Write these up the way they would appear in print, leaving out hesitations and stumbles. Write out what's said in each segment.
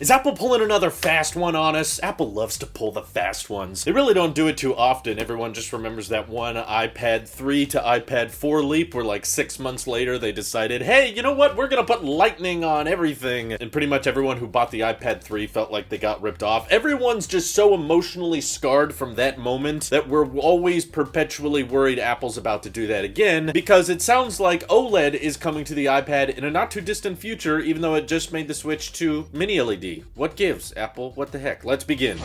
Is Apple pulling another fast one on us? Apple loves to pull the fast ones. They really don't do it too often. Everyone just remembers that one iPad 3 to iPad 4 leap where like 6 months later they decided, hey, you know what? We're gonna put lightning on everything. And pretty much everyone who bought the iPad 3 felt like they got ripped off. Everyone's just so emotionally scarred from that moment that we're always perpetually worried Apple's about to do that again, because it sounds like OLED is coming to the iPad in a not too distant future, even though it just made the switch to mini LED. What gives, Apple? What the heck? Let's begin.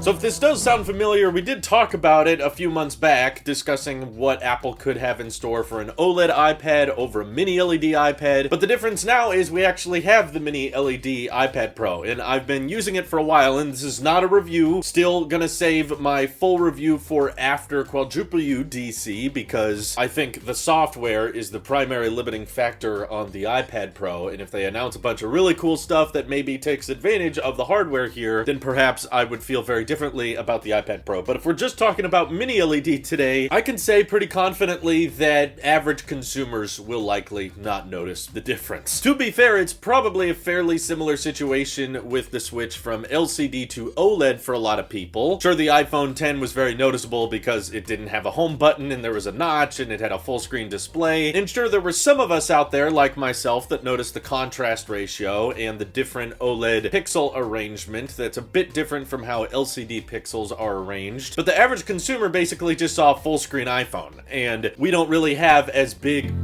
So if this does sound familiar, we did talk about it a few months back, discussing what Apple could have in store for an OLED iPad over a mini LED iPad, but the difference now is we actually have the mini LED iPad Pro, and I've been using it for a while, and this is not a review. Still gonna save my full review for after Quadruple U DC, because I think the software is the primary limiting factor on the iPad Pro, and if they announce a bunch of really cool stuff that maybe takes advantage of the hardware here, then perhaps I would feel very differently about the iPad Pro. But if we're just talking about mini LED today, I can say pretty confidently that average consumers will likely not notice the difference. To be fair, it's probably a fairly similar situation with the switch from LCD to OLED for a lot of people. Sure, the iPhone X was very noticeable because it didn't have a home button and there was a notch and it had a full screen display. And sure, there were some of us out there, like myself, that noticed the contrast ratio and the different OLED pixel arrangement that's a bit different from how LCD pixels are arranged. But the average consumer basically just saw a full screen iPhone, and we don't really have as big...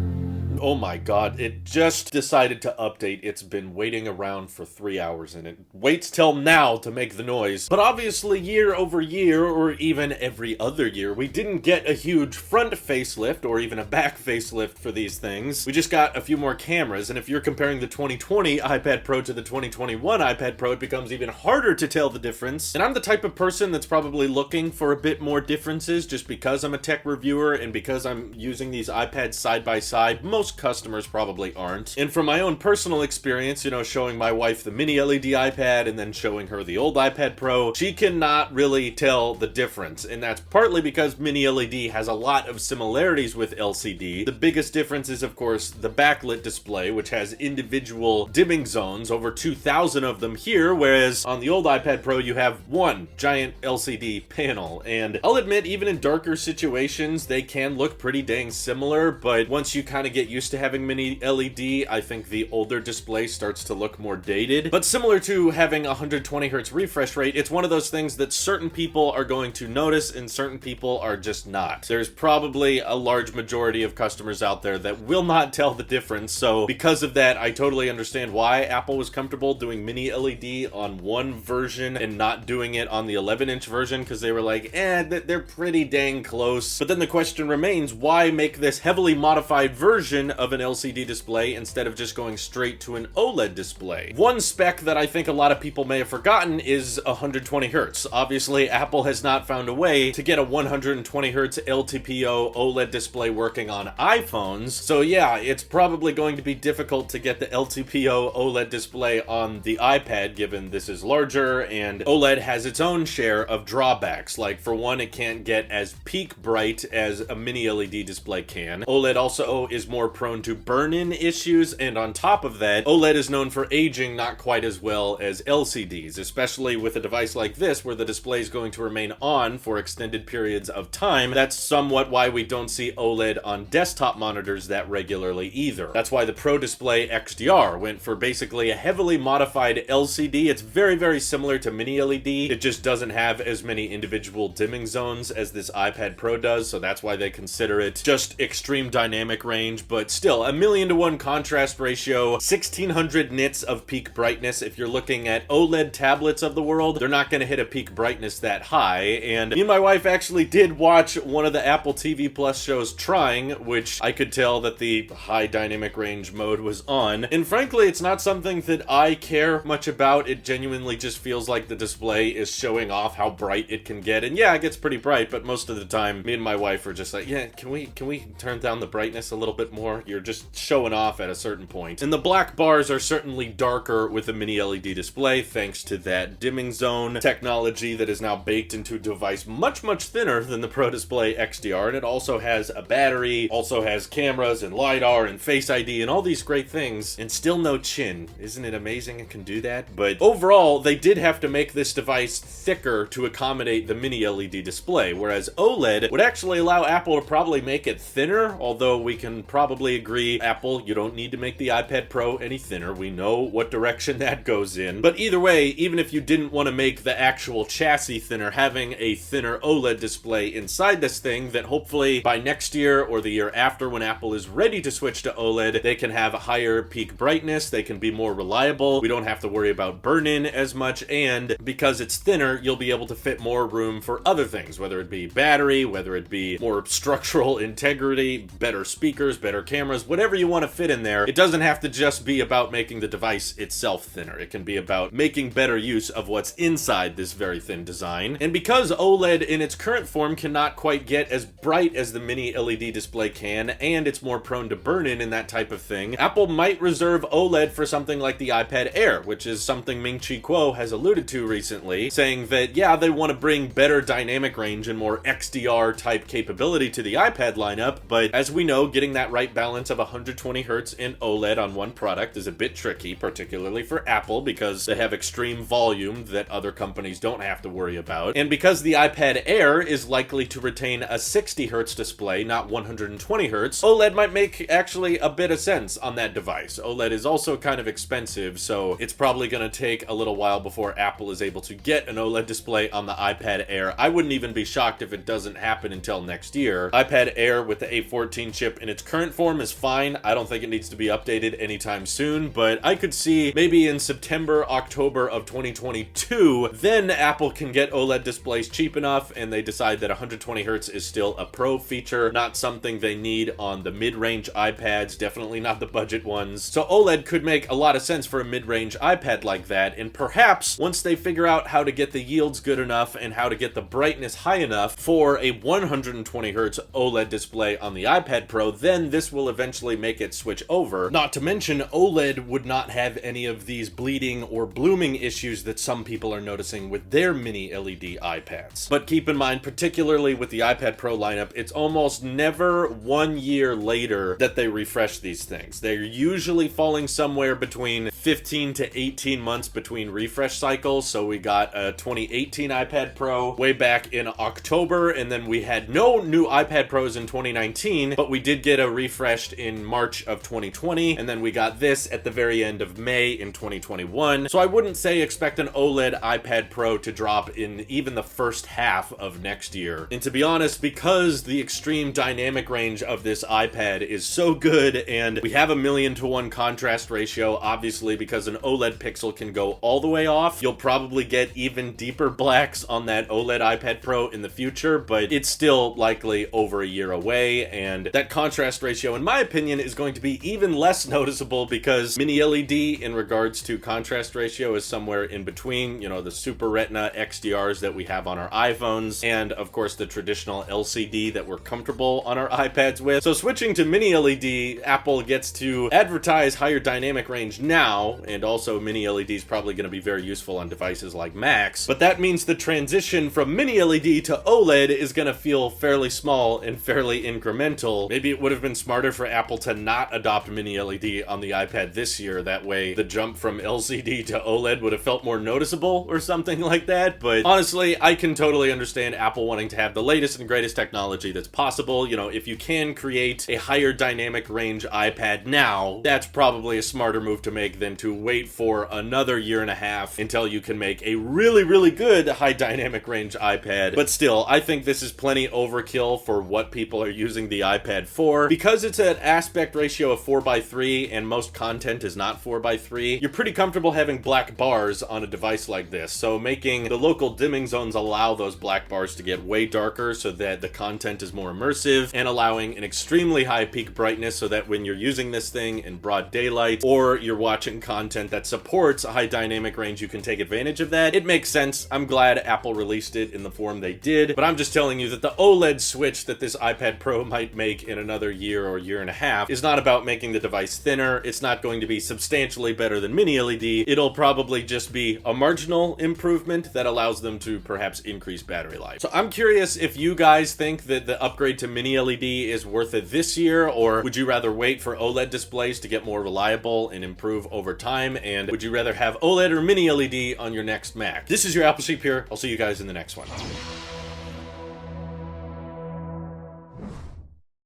Oh my god, it just decided to update. It's been waiting around for 3 hours and it waits till now to make the noise. But obviously year over year, or even every other year, we didn't get a huge front facelift or even a back facelift for these things. We just got a few more cameras, and if you're comparing the 2020 iPad Pro to the 2021 iPad Pro, it becomes even harder to tell the difference. And I'm the type of person that's probably looking for a bit more differences just because I'm a tech reviewer and because I'm using these iPads side by side. Most customers probably aren't. And from my own personal experience, showing my wife the mini LED iPad and then showing her the old iPad Pro, she cannot really tell the difference. And that's partly because mini LED has a lot of similarities with LCD. The biggest difference is, of course, the backlit display, which has individual dimming zones, over 2,000 of them here, whereas on the old iPad Pro, you have one giant LCD panel. And I'll admit, even in darker situations, they can look pretty dang similar, but once you kind of get used to having mini LED, I think the older display starts to look more dated. But similar to having 120 hertz refresh rate, it's one of those things that certain people are going to notice and certain people are just not. There's probably a large majority of customers out there that will not tell the difference. So because of that, I totally understand why Apple was comfortable doing mini LED on one version and not doing it on the 11-inch version, because they were like, they're pretty dang close. But then the question remains, why make this heavily modified version of an LCD display instead of just going straight to an OLED display? One spec that I think a lot of people may have forgotten is 120 hertz. Obviously, Apple has not found a way to get a 120 hertz LTPO OLED display working on iPhones. So yeah, it's probably going to be difficult to get the LTPO OLED display on the iPad, given this is larger and OLED has its own share of drawbacks. Like, for one, it can't get as peak bright as a mini LED display can. OLED also is more prone to burn-in issues, and on top of that, OLED is known for aging not quite as well as LCDs, especially with a device like this where the display is going to remain on for extended periods of time. That's somewhat why we don't see OLED on desktop monitors that regularly either. That's why the Pro Display XDR went for basically a heavily modified LCD. It's very, very similar to mini LED. It just doesn't have as many individual dimming zones as this iPad Pro does, so that's why they consider it just extreme dynamic range. But still, 1,000,000-to-1 contrast ratio, 1,600 nits of peak brightness. If you're looking at OLED tablets of the world, they're not going to hit a peak brightness that high. And me and my wife actually did watch one of the Apple TV Plus shows Trying, which I could tell that the high dynamic range mode was on. And frankly, it's not something that I care much about. It genuinely just feels like the display is showing off how bright it can get. And yeah, it gets pretty bright, but most of the time, me and my wife are just like, yeah, can we turn down the brightness a little bit more? anymore. You're just showing off at a certain point. And the black bars are certainly darker with a mini LED display thanks to that dimming zone technology that is now baked into a device much thinner than the Pro Display XDR. And it also has a battery, also has cameras and LiDAR and Face ID and all these great things, and still no chin. Isn't it amazing it can do that? But overall, they did have to make this device thicker to accommodate the mini LED display, whereas OLED would actually allow Apple to probably make it thinner, although we can probably agree, Apple, you don't need to make the iPad Pro any thinner. We know what direction that goes in. But either way, even if you didn't want to make the actual chassis thinner, having a thinner OLED display inside this thing that hopefully by next year or the year after, when Apple is ready to switch to OLED, they can have a higher peak brightness, they can be more reliable, we don't have to worry about burn-in as much, and because it's thinner, you'll be able to fit more room for other things, whether it be battery, whether it be more structural integrity, better speakers, better cameras, whatever you want to fit in there. It doesn't have to just be about making the device itself thinner. It can be about making better use of what's inside this very thin design. And because OLED in its current form cannot quite get as bright as the mini LED display can, and it's more prone to burn-in and that type of thing, Apple might reserve OLED for something like the iPad Air, which is something Ming-Chi Kuo has alluded to recently, saying that, yeah, they want to bring better dynamic range and more XDR type capability to the iPad lineup, but as we know, getting that right balance of 120 Hz and OLED on one product is a bit tricky, particularly for Apple, because they have extreme volume that other companies don't have to worry about, and because the iPad Air is likely to retain a 60 Hz display, not 120 Hz, OLED might make actually a bit of sense on that device. OLED is also kind of expensive, so it's probably going to take a little while before Apple is able to get an OLED display on the iPad Air. I wouldn't even be shocked if it doesn't happen until next year. iPad Air with the A14 chip in its current form is fine. I don't think it needs to be updated anytime soon, but I could see maybe in September, October of 2022, then Apple can get OLED displays cheap enough and they decide that 120 Hz is still a pro feature, not something they need on the mid-range iPads, definitely not the budget ones. So OLED could make a lot of sense for a mid-range iPad like that, and perhaps once they figure out how to get the yields good enough and how to get the brightness high enough for a 120 Hz OLED display on the iPad Pro, then this will eventually make it switch over. Not to mention, OLED would not have any of these bleeding or blooming issues that some people are noticing with their mini LED iPads. But keep in mind, particularly with the iPad Pro lineup, it's almost never 1 year later that they refresh these things. They're usually falling somewhere between 15 to 18 months between refresh cycles. So we got a 2018 iPad Pro way back in October, and then we had no new iPad Pros in 2019, but we did get a refreshed in March of 2020, and then we got this at the very end of May in 2021. So I wouldn't say expect an OLED iPad Pro to drop in even the first half of next year. And to be honest, because the extreme dynamic range of this iPad is so good, and we have a 1,000,000:1 contrast ratio, obviously because an OLED pixel can go all the way off, you'll probably get even deeper blacks on that OLED iPad Pro in the future, but it's still likely over a year away, and that contrast ratio, in my opinion, is going to be even less noticeable because mini LED in regards to contrast ratio is somewhere in between, you know, the Super Retina XDRs that we have on our iPhones, and of course the traditional LCD that we're comfortable on our iPads with. So switching to mini LED, Apple gets to advertise higher dynamic range now, and also mini LED is probably going to be very useful on devices like Macs, but that means the transition from mini LED to OLED is going to feel fairly small and fairly incremental. Maybe it would have been smarter for Apple to not adopt mini LED on the iPad this year, that way the jump from LCD to OLED would have felt more noticeable or something like that. But honestly, I can totally understand Apple wanting to have the latest and greatest technology that's possible. You know, if you can create a higher dynamic range iPad now, that's probably a smarter move to make than to wait for another year and a half until you can make a really good high dynamic range iPad. But still, I think this is plenty overkill for what people are using the iPad for. Because it's an aspect ratio of 4:3 and most content is not 4:3, you're pretty comfortable having black bars on a device like this. So making the local dimming zones allow those black bars to get way darker so that the content is more immersive, and allowing an extremely high peak brightness so that when you're using this thing in broad daylight or you're watching content that supports a high dynamic range, you can take advantage of that. It makes sense. I'm glad Apple released it in the form they did, but I'm just telling you that the OLED switch that this iPad Pro might make in another year or year and a half is not about making the device thinner. It's not going to be substantially better than mini LED. It'll probably just be a marginal improvement that allows them to perhaps increase battery life. So I'm curious if you guys think that the upgrade to mini LED is worth it this year, or would you rather wait for OLED displays to get more reliable and improve over time? And would you rather have OLED or mini LED on your next Mac? This is your Apple Sheep here. I'll see you guys in the next one.